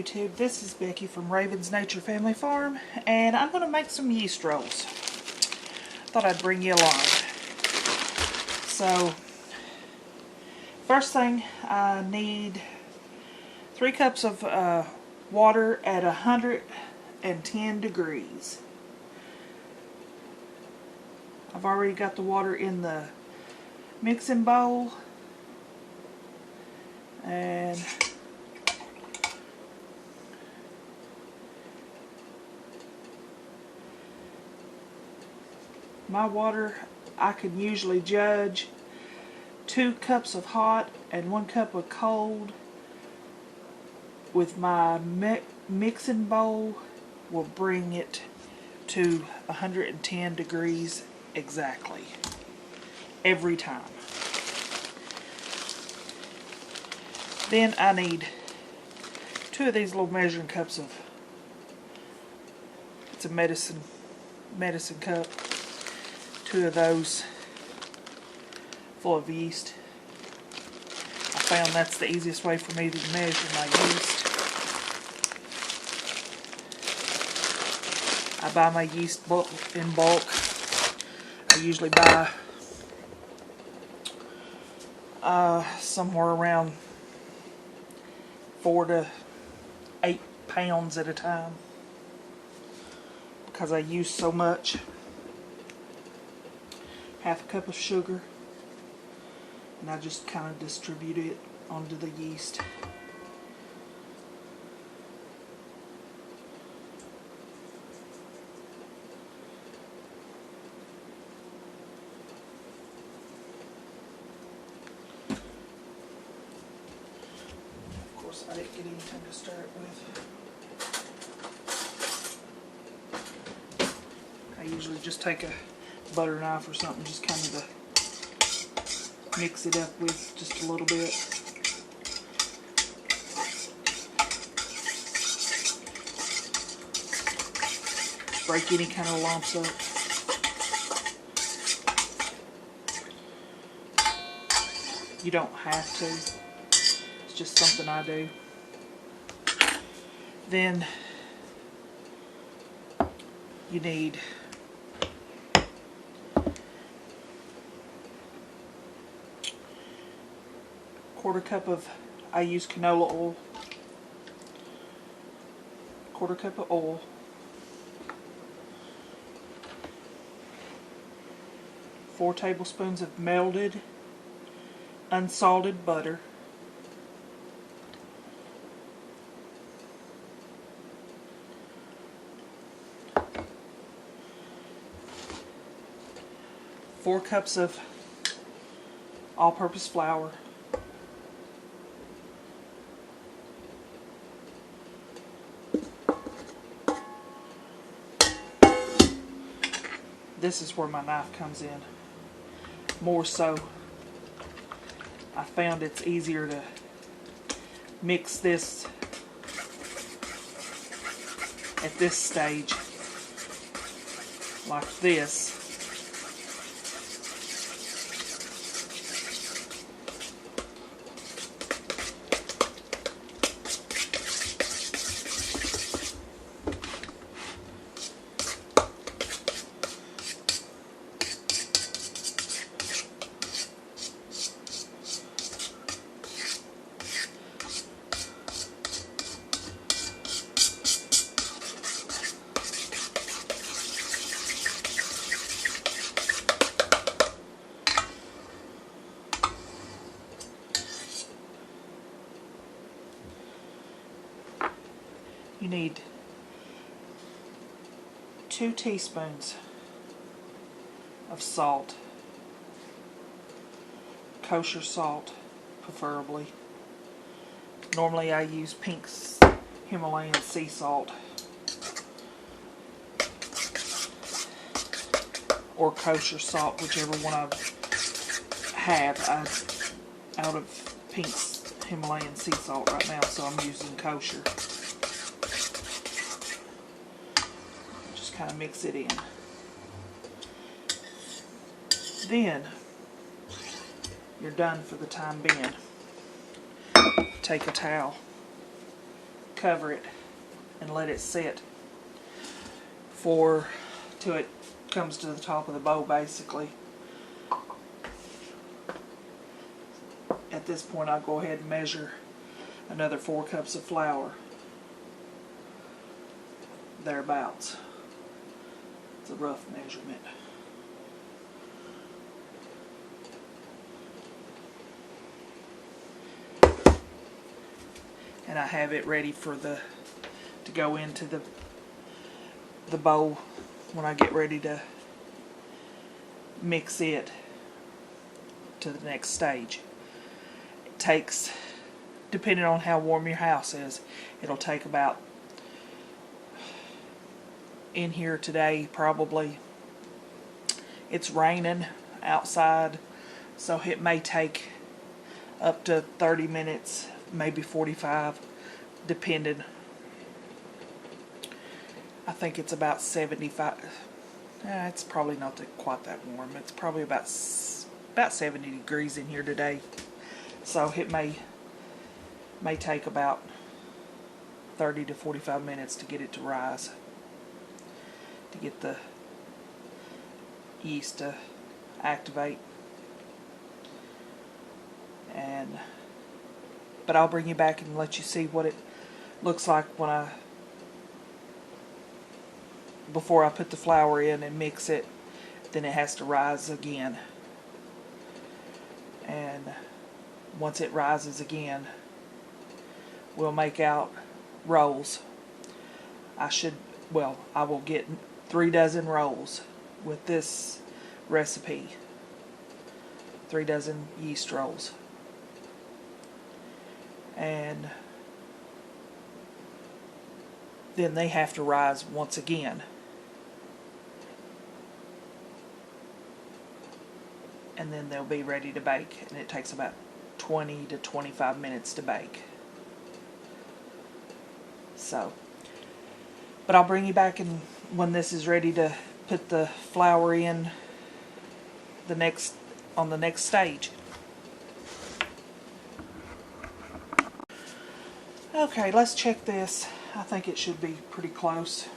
YouTube, this is Becky from Raven's Nature Family Farm, and I'm going to make some yeast rolls. Thought I'd bring you along. So, first thing, I need 3 cups of water at 110 degrees. I've already got the water in the mixing bowl, and my water, I can usually judge 2 cups of hot and 1 cup of cold with my mixing bowl will bring it to 110 degrees exactly every time. Then I need 2 of these little measuring cups of, it's a medicine cup, 2 of those full of yeast. I found that's the easiest way for me to measure my yeast. I buy my yeast in bulk. I usually buy somewhere around 4 to 8 pounds at a time because I use so much. Half a cup of sugar, and I just kind of distribute it onto the yeast. Of course, I didn't get anything to stir it with. I usually just take a butter knife or something, just kind of to mix it up with just a little bit. Break any kind of lumps up. You don't have to. It's just something I do. Then you need 1/4 cup of, I use canola oil, 1/4 cup of oil, 4 tablespoons of melted unsalted butter, 4 cups of all-purpose flour, this is where my knife comes in. More so, I found it's easier to mix this at this stage, like this. You need 2 teaspoons of salt, kosher salt preferably. Normally I use Pink's Himalayan sea salt or kosher salt, whichever one I have. I'm out of Pink's Himalayan sea salt right now, so I'm using kosher. Kind of mix it in. Then you're done for the time being. Take a towel, cover it and let it sit till it comes to the top of the bowl basically. At this point I'll go ahead and measure another 4 cups of flour. Thereabouts. It's a rough measurement. And I have it ready for to go into the bowl when I get ready to mix it to the next stage. It takes, depending on how warm your house is, it'll take about, in here today probably, it's raining outside, so it may take up to 30 minutes, maybe 45, depending. I think it's about 75. It's probably not quite that warm. It's probably about 70 degrees in here today, so it may take about 30 to 45 minutes to get it to rise, to get the yeast to activate. But I'll bring you back and let you see what it looks like before I put the flour in and mix it. Then it has to rise again, and once it rises again, we'll make out rolls. I will get 3 dozen rolls with this recipe. 3 dozen yeast rolls. And then they have to rise once again. And then they'll be ready to bake. And it takes about 20 to 25 minutes to bake. So, but I'll bring you back when this is ready to put the flour in on the next stage. Okay, let's check this. I think it should be pretty close.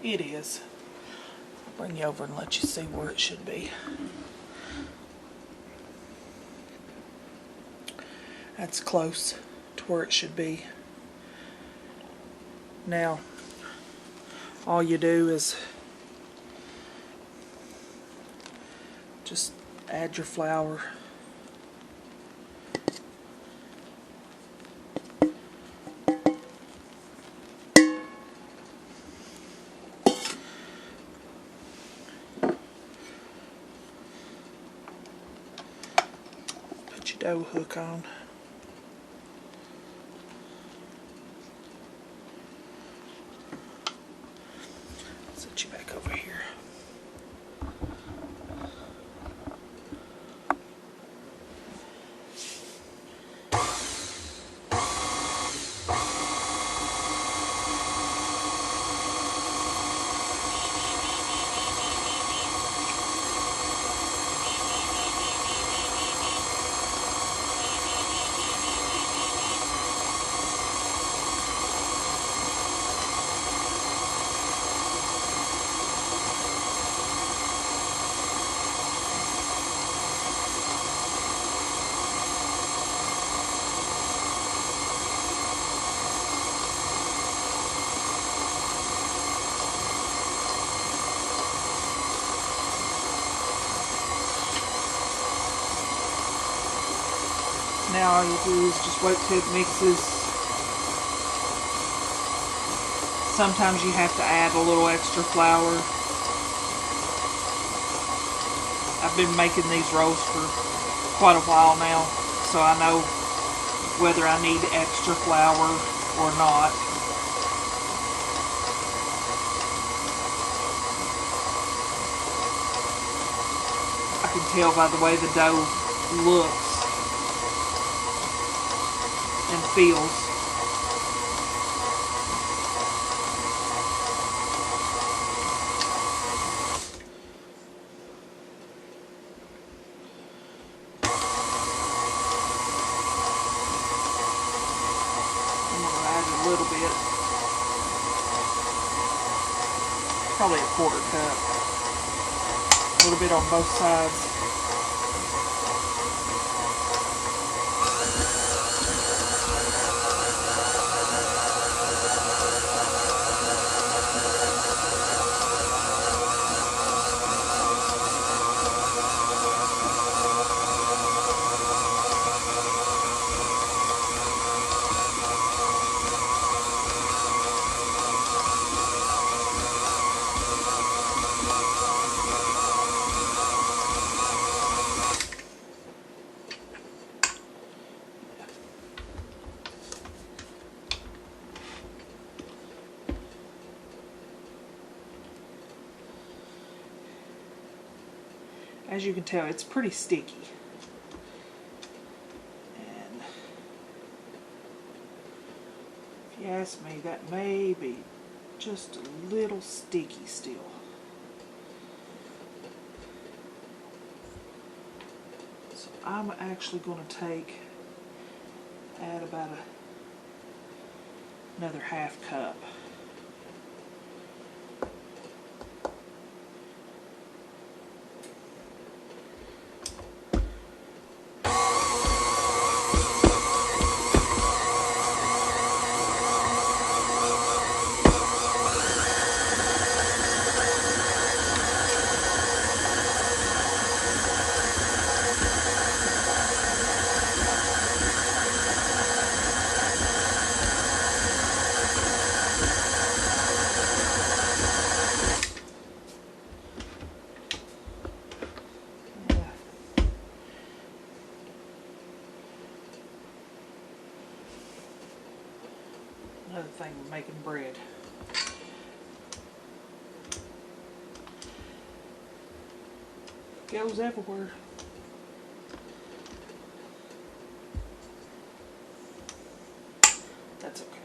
It is. I'll bring you over and let you see where it should be. That's close to where it should be. Now, all you do is just add your flour. Put your dough hook on. Set you back over here. Now all you do is just wait till it mixes. Sometimes you have to add a little extra flour. I've been making these rolls for quite a while now, so I know whether I need extra flour or not. I can tell by the way the dough looks and feels. probably a 1/4 cup. A little bit on both sides. As you can tell, it's pretty sticky. And if you ask me, that may be just a little sticky still. So I'm actually going to add about another 1/2 cup. Another thing with making bread. Goes everywhere. That's okay.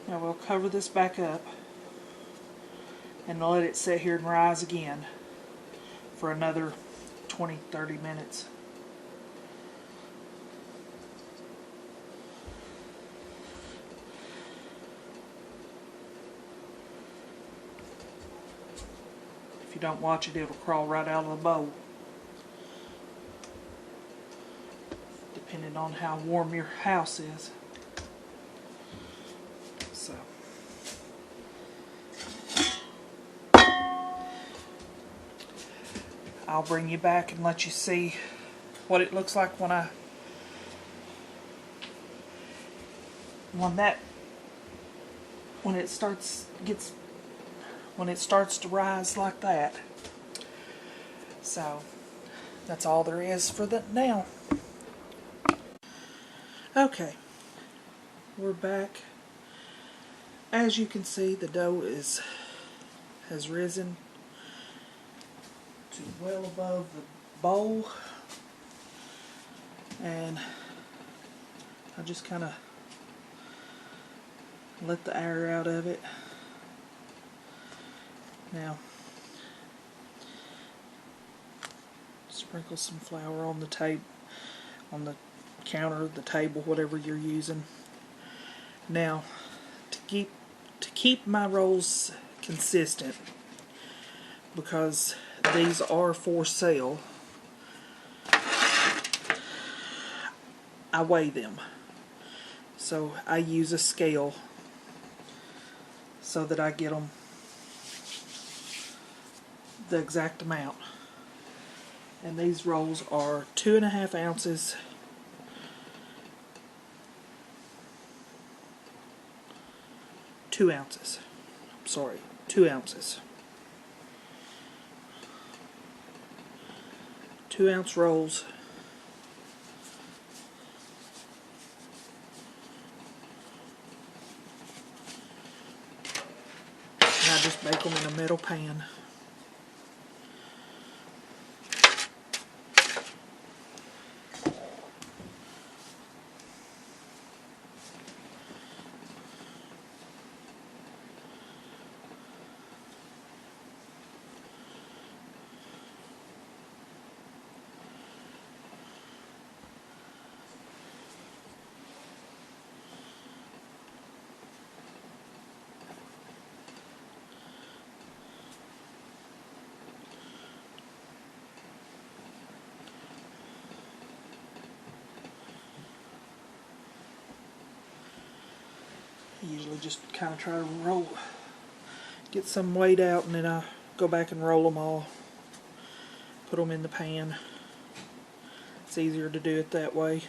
Now we'll cover this back up and let it sit here and rise again for another 20-30 minutes. If you don't watch it, it'll crawl right out of the bowl, depending on how warm your house is. So I'll bring you back and let you see what it looks like when it starts to rise like that. So that's all there is for that now. Okay, we're back. As you can see, the dough has risen to well above the bowl, and I just kind of let the air out of it. Now sprinkle some flour on the counter, the table, whatever you're using. Now to keep my rolls consistent, because these are for sale, I weigh them. So I use a scale so that I get them the exact amount. And these rolls are 2.5 ounces. Two ounces. Sorry, 2 ounces. 2 ounce rolls I just bake them in a metal pan. I usually just kind of try to roll, get some weight out, and then I go back and roll them all, put them in the pan. It's easier to do it that way.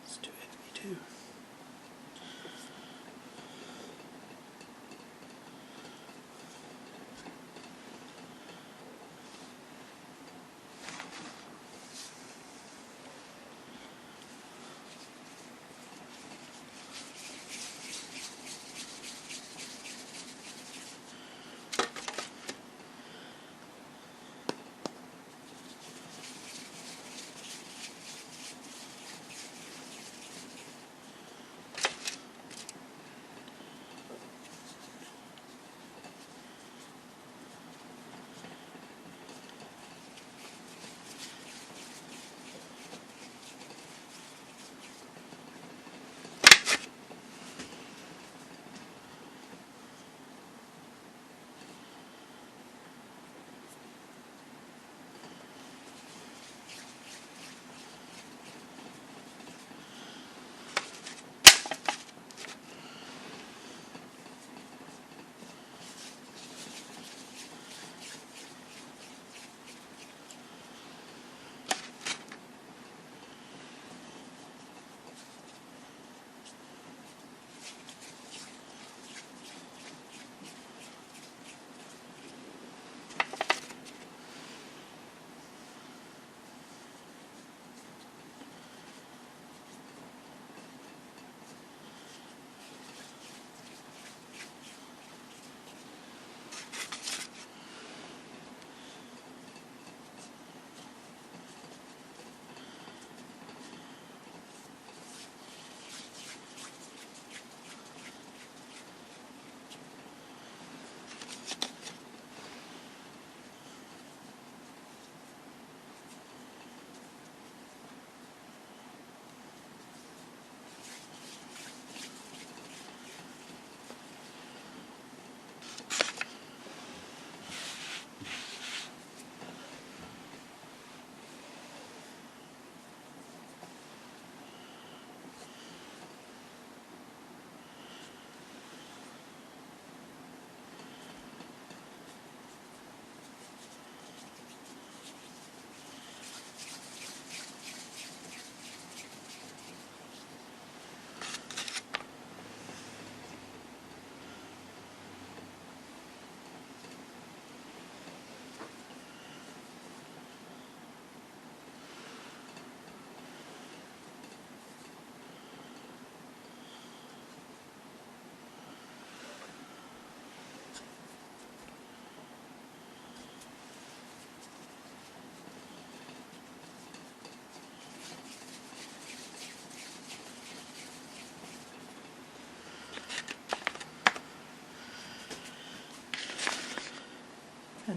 It's too heavy too.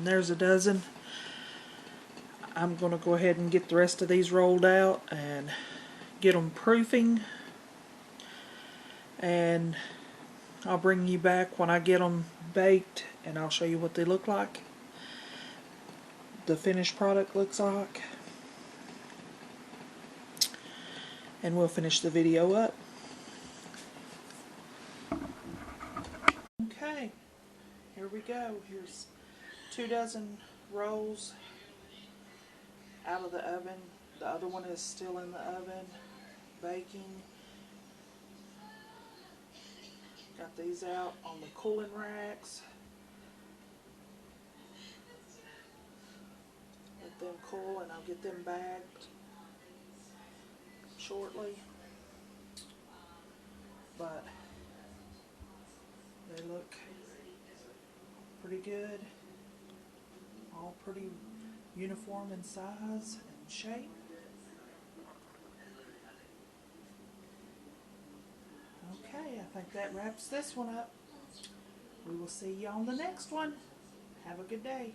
there's a dozen. I'm going to go ahead and get the rest of these rolled out and get them proofing, and I'll bring you back when I get them baked and I'll show you what they look like, the finished product looks like, and we'll finish the video up. Okay, here we go. Here's 2 dozen rolls out of the oven. The other one is still in the oven baking. Got these out on the cooling racks. Let them cool and I'll get them bagged shortly. But they look pretty good. All pretty uniform in size and shape. Okay, I think that wraps this one up. We will see you on the next one. Have a good day.